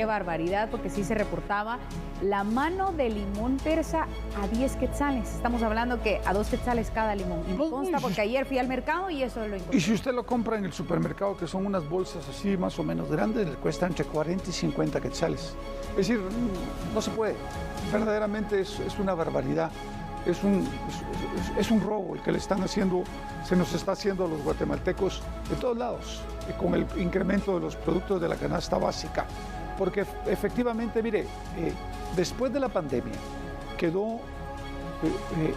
Qué barbaridad, porque sí se reportaba la mano de limón persa a 10 quetzales. Estamos hablando que a 2 quetzales cada limón. Y me consta porque ayer fui al mercado y eso lo encontré. Y si usted lo compra en el supermercado, que son unas bolsas así más o menos grandes, le cuesta entre 40 y 50 quetzales. Es decir, no se puede. Verdaderamente es una barbaridad. Es un robo el que le están haciendo, se nos está haciendo a los guatemaltecos de todos lados, con el incremento de los productos de la canasta básica. Porque efectivamente, mire, después de la pandemia quedó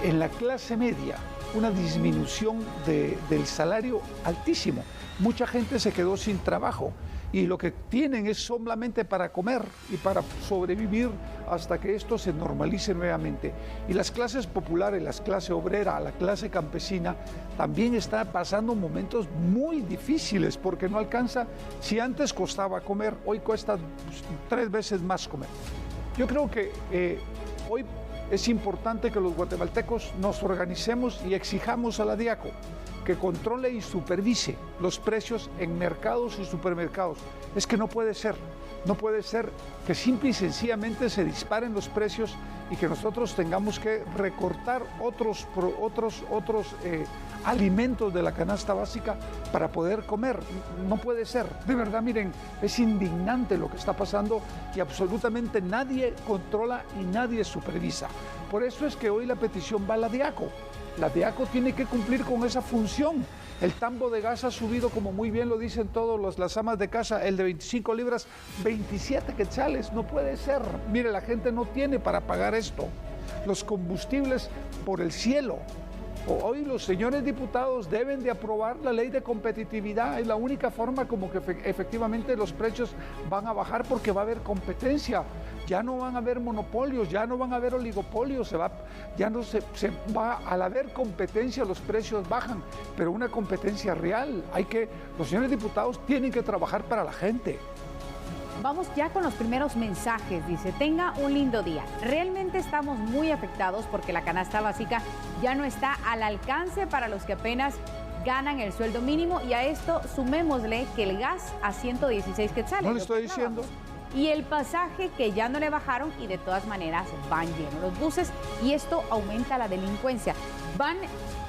en la clase media una disminución del salario altísimo. Mucha gente se quedó sin trabajo y lo que tienen es solamente para comer y para sobrevivir hasta que esto se normalice nuevamente. Y las clases populares, la clase obrera, la clase campesina, también está pasando momentos muy difíciles porque no alcanza. Si antes costaba comer, hoy cuesta 3 veces más comer. Yo creo que hoy es importante que los guatemaltecos nos organicemos y exijamos a la DIACO que controle y supervise los precios en mercados y supermercados. Es que no puede ser que simple y sencillamente se disparen los precios y que nosotros tengamos que recortar otros alimentos de la canasta básica para poder comer. No puede ser. De verdad, miren, es indignante lo que está pasando y absolutamente nadie controla y nadie supervisa. Por eso es que hoy la petición va a la DIACO. La DIACO tiene que cumplir con esa función. El tambo de gas ha subido, como muy bien lo dicen todas las amas de casa, el de 25 libras, 27 quetzales. No puede ser. Mire, la gente no tiene para pagar esto. Los combustibles por el cielo. Hoy los señores diputados deben de aprobar la ley de competitividad. Es la única forma como que efectivamente los precios van a bajar porque va a haber competencia. Ya no van a haber monopolios, ya no van a haber oligopolios, al haber competencia los precios bajan, pero una competencia real. Los señores diputados tienen que trabajar para la gente. Vamos ya con los primeros mensajes. Dice, tenga un lindo día. Realmente estamos muy afectados porque la canasta básica ya no está al alcance para los que apenas ganan el sueldo mínimo y a esto sumémosle que el gas a 116 quetzales. No le estoy diciendo. Y el pasaje que ya no le bajaron y de todas maneras van llenos los buses y esto aumenta la delincuencia. Van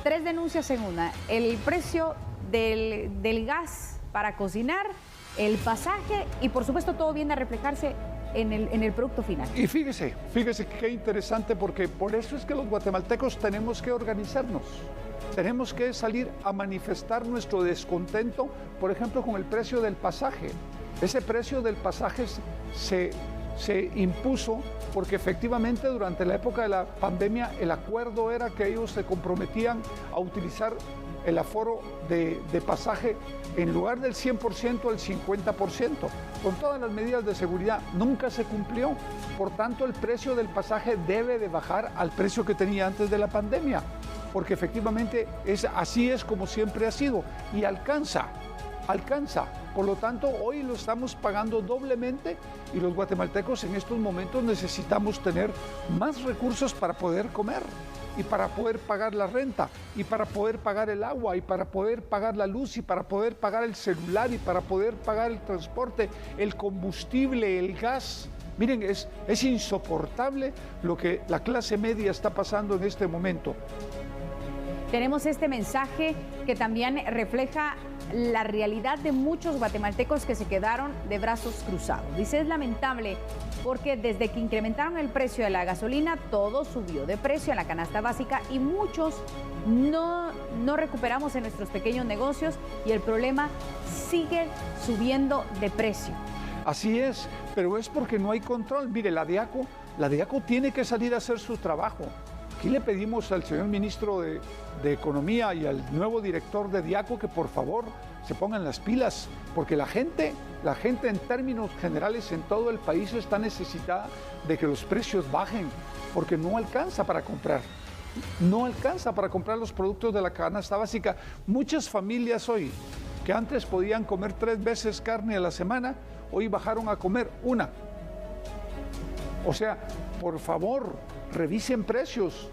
3 denuncias en una. El precio del gas para cocinar, el pasaje y por supuesto todo viene a reflejarse en el producto final. Y fíjese qué interesante, porque por eso es que los guatemaltecos tenemos que organizarnos. Tenemos que salir a manifestar nuestro descontento, por ejemplo, con el precio del pasaje. Ese precio del pasaje se impuso porque efectivamente durante la época de la pandemia el acuerdo era que ellos se comprometían a utilizar el aforo de pasaje en lugar del 100% al 50%. Con todas las medidas de seguridad nunca se cumplió. Por tanto, el precio del pasaje debe de bajar al precio que tenía antes de la pandemia, porque efectivamente así es como siempre ha sido y alcanza. Por lo tanto, hoy lo estamos pagando doblemente y los guatemaltecos en estos momentos necesitamos tener más recursos para poder comer y para poder pagar la renta y para poder pagar el agua y para poder pagar la luz y para poder pagar el celular y para poder pagar el transporte, el combustible, el gas. Miren, es insoportable lo que la clase media está pasando en este momento. Tenemos este mensaje que también refleja la realidad de muchos guatemaltecos que se quedaron de brazos cruzados. Dice, es lamentable porque desde que incrementaron el precio de la gasolina, todo subió de precio en la canasta básica y muchos no recuperamos en nuestros pequeños negocios y el problema sigue subiendo de precio. Así es, pero es porque no hay control. Mire, la DIACO tiene que salir a hacer su trabajo. Aquí le pedimos al señor ministro de Economía y al nuevo director de DIACO que por favor se pongan las pilas, porque la gente en términos generales en todo el país está necesitada de que los precios bajen, porque no alcanza para comprar. No alcanza para comprar los productos de la canasta básica. Muchas familias hoy que antes podían comer 3 veces carne a la semana, hoy bajaron a comer 1. O sea, por favor, revisen precios.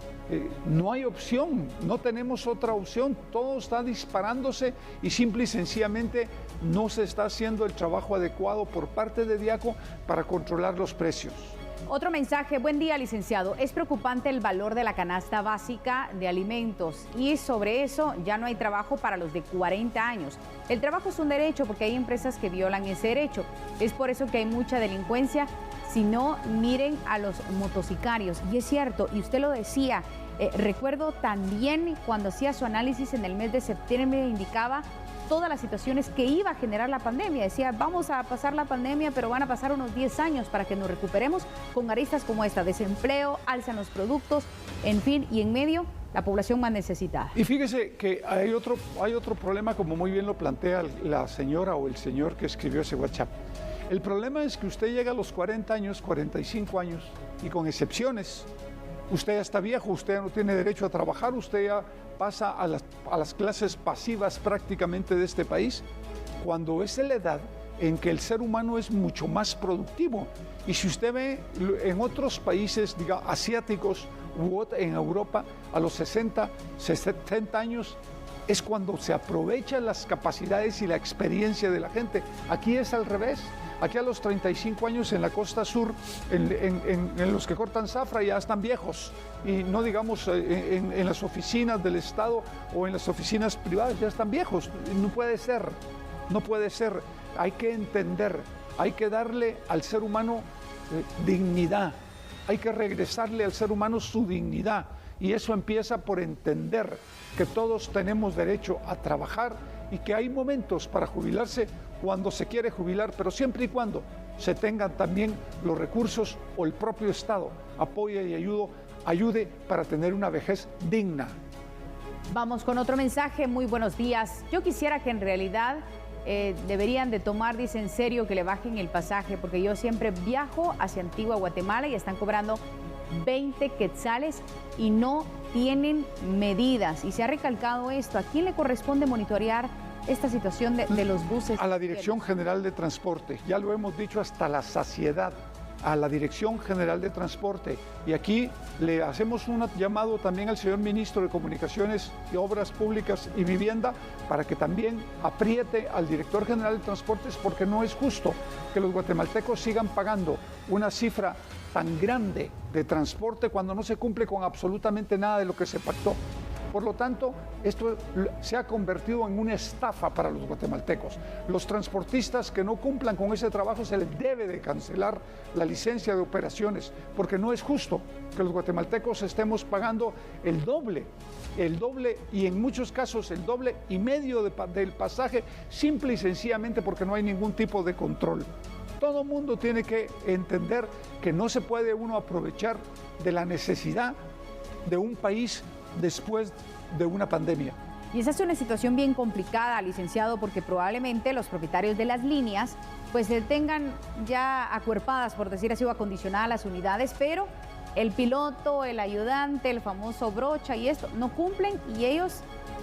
No hay opción, no tenemos otra opción, todo está disparándose y simple y sencillamente no se está haciendo el trabajo adecuado por parte de Diaco para controlar los precios. Otro mensaje, buen día, licenciado. Es preocupante el valor de la canasta básica de alimentos y sobre eso ya no hay trabajo para los de 40 años. El trabajo es un derecho porque hay empresas que violan ese derecho. Es por eso que hay mucha delincuencia. Si no, miren a los motocicarios. Y es cierto, y usted lo decía, recuerdo también cuando hacía su análisis en el mes de septiembre, indicaba todas las situaciones que iba a generar la pandemia. Decía, vamos a pasar la pandemia, pero van a pasar unos 10 años para que nos recuperemos con aristas como esta, desempleo, alzan los productos, en fin, y en medio, la población más necesitada. Y fíjese que hay otro problema, como muy bien lo plantea la señora o el señor que escribió ese WhatsApp. El problema es que usted llega a los 40 años, 45 años, y con excepciones, usted ya está viejo, usted ya no tiene derecho a trabajar, usted ya pasa a las clases pasivas prácticamente de este país, cuando es la edad en que el ser humano es mucho más productivo. Y si usted ve en otros países, diga, asiáticos u en Europa, a los 60, 70 años, es cuando se aprovechan las capacidades y la experiencia de la gente. Aquí es al revés. Aquí a los 35 años en la costa sur, en los que cortan zafra ya están viejos. Y no digamos en las oficinas del Estado o en las oficinas privadas ya están viejos. No puede ser, no puede ser. Hay que entender, hay que darle al ser humano dignidad. Hay que regresarle al ser humano su dignidad. Y eso empieza por entender que todos tenemos derecho a trabajar y que hay momentos para jubilarse cuando se quiere jubilar, pero siempre y cuando se tengan también los recursos o el propio Estado apoye y ayude para tener una vejez digna. Vamos con otro mensaje. Muy buenos días. Yo quisiera que en realidad deberían de tomar, dice, en serio que le bajen el pasaje, porque yo siempre viajo hacia Antigua Guatemala y están cobrando 20 quetzales y no tienen medidas. Y se ha recalcado esto. ¿A quién le corresponde monitorear esta situación de los buses? A la Dirección General de Transporte, ya lo hemos dicho hasta la saciedad, a la Dirección General de Transporte. Y aquí le hacemos un llamado también al señor Ministro de Comunicaciones y Obras Públicas y Vivienda para que también apriete al Director General de Transportes, porque no es justo que los guatemaltecos sigan pagando una cifra tan grande de transporte cuando no se cumple con absolutamente nada de lo que se pactó. Por lo tanto, esto se ha convertido en una estafa para los guatemaltecos. Los transportistas que no cumplan con ese trabajo se les debe de cancelar la licencia de operaciones, porque no es justo que los guatemaltecos estemos pagando el doble y en muchos casos el doble y medio del pasaje, simple y sencillamente porque no hay ningún tipo de control. Todo mundo tiene que entender que no se puede uno aprovechar de la necesidad de un país después de una pandemia. Y esa es una situación bien complicada, licenciado, porque probablemente los propietarios de las líneas pues tengan ya acuerpadas, por decir así, o acondicionadas las unidades, pero el piloto, el ayudante, el famoso brocha y esto no cumplen y ellos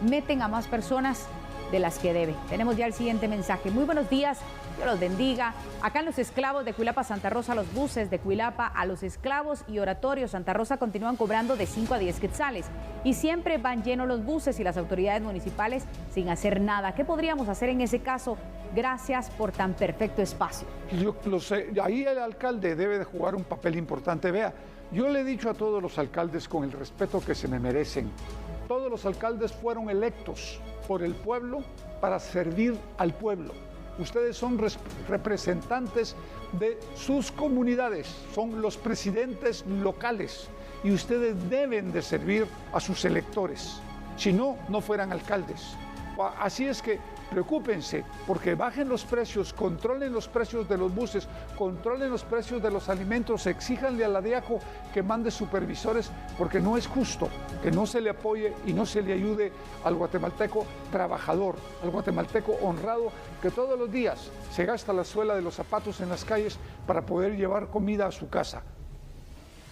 meten a más personas de las que debe. Tenemos ya el siguiente mensaje. Muy buenos días, Dios los bendiga. Acá en Los Esclavos de Cuilapa, Santa Rosa, los buses de Cuilapa a Los Esclavos y Oratorio Santa Rosa continúan cobrando de 5 a 10 quetzales y siempre van llenos los buses y las autoridades municipales sin hacer nada. ¿Qué podríamos hacer en ese caso? Gracias por tan perfecto espacio. Yo lo sé, ahí el alcalde debe de jugar un papel importante. Vea, yo le he dicho a todos los alcaldes con el respeto que se me merecen, todos los alcaldes fueron electos por el pueblo para servir al pueblo. Ustedes son representantes de sus comunidades, son los presidentes locales y ustedes deben de servir a sus electores, si no, no fueran alcaldes. Así es que preocúpense porque bajen los precios, controlen los precios de los buses, controlen los precios de los alimentos, exíjanle a la Diaco que mande supervisores, porque no es justo que no se le apoye y no se le ayude al guatemalteco trabajador, al guatemalteco honrado, que todos los días se gasta la suela de los zapatos en las calles para poder llevar comida a su casa.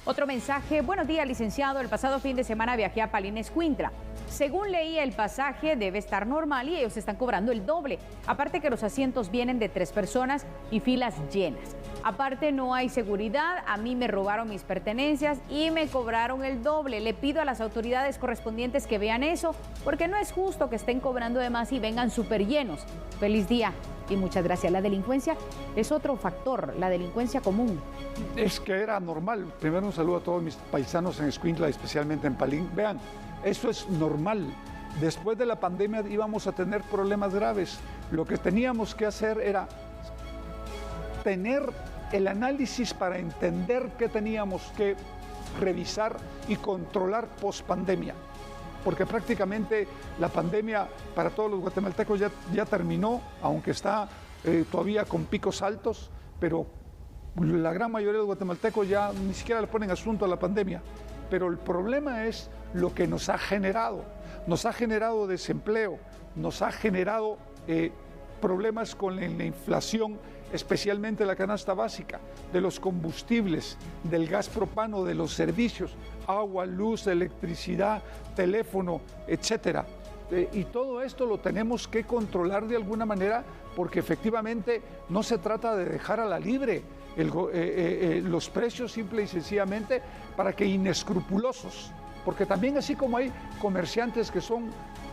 Otro mensaje. Buenos días, licenciado. El pasado fin de semana viajé a Palín Escuintla. Según leí, el pasaje debe estar normal y ellos están cobrando el doble. Aparte que los asientos vienen de 3 personas y filas llenas. Aparte no hay seguridad, a mí me robaron mis pertenencias y me cobraron el doble. Le pido a las autoridades correspondientes que vean eso, porque no es justo que estén cobrando de más y vengan súper llenos. Feliz día y muchas gracias. La delincuencia es otro factor, la delincuencia común. Es que era normal. Primero un saludo a todos mis paisanos en Escuintla, especialmente en Palín. Vean, eso es normal. Después de la pandemia íbamos a tener problemas graves. Lo que teníamos que hacer era tener el análisis para entender qué teníamos que revisar y controlar post-pandemia. Porque prácticamente la pandemia para todos los guatemaltecos ya terminó, aunque está todavía con picos altos, pero la gran mayoría de los guatemaltecos ya ni siquiera le ponen asunto a la pandemia. Pero el problema es lo que nos ha generado. Nos ha generado desempleo, nos ha generado problemas con la inflación, especialmente la canasta básica, de los combustibles, del gas propano, de los servicios, agua, luz, electricidad, teléfono, etcétera. Y todo esto lo tenemos que controlar de alguna manera, porque efectivamente no se trata de dejar a la libre los precios simple y sencillamente para que inescrupulosos, porque también así como hay comerciantes que son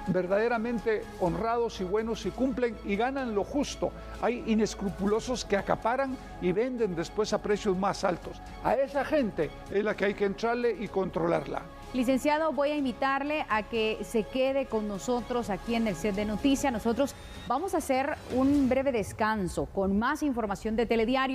verdaderamente honrados y buenos y cumplen y ganan lo justo, hay inescrupulosos que acaparan y venden después a precios más altos. A esa gente es la que hay que entrarle y controlarla. Licenciado, voy a invitarle a que se quede con nosotros aquí en el set de noticias. Nosotros vamos a hacer un breve descanso con más información de Telediario.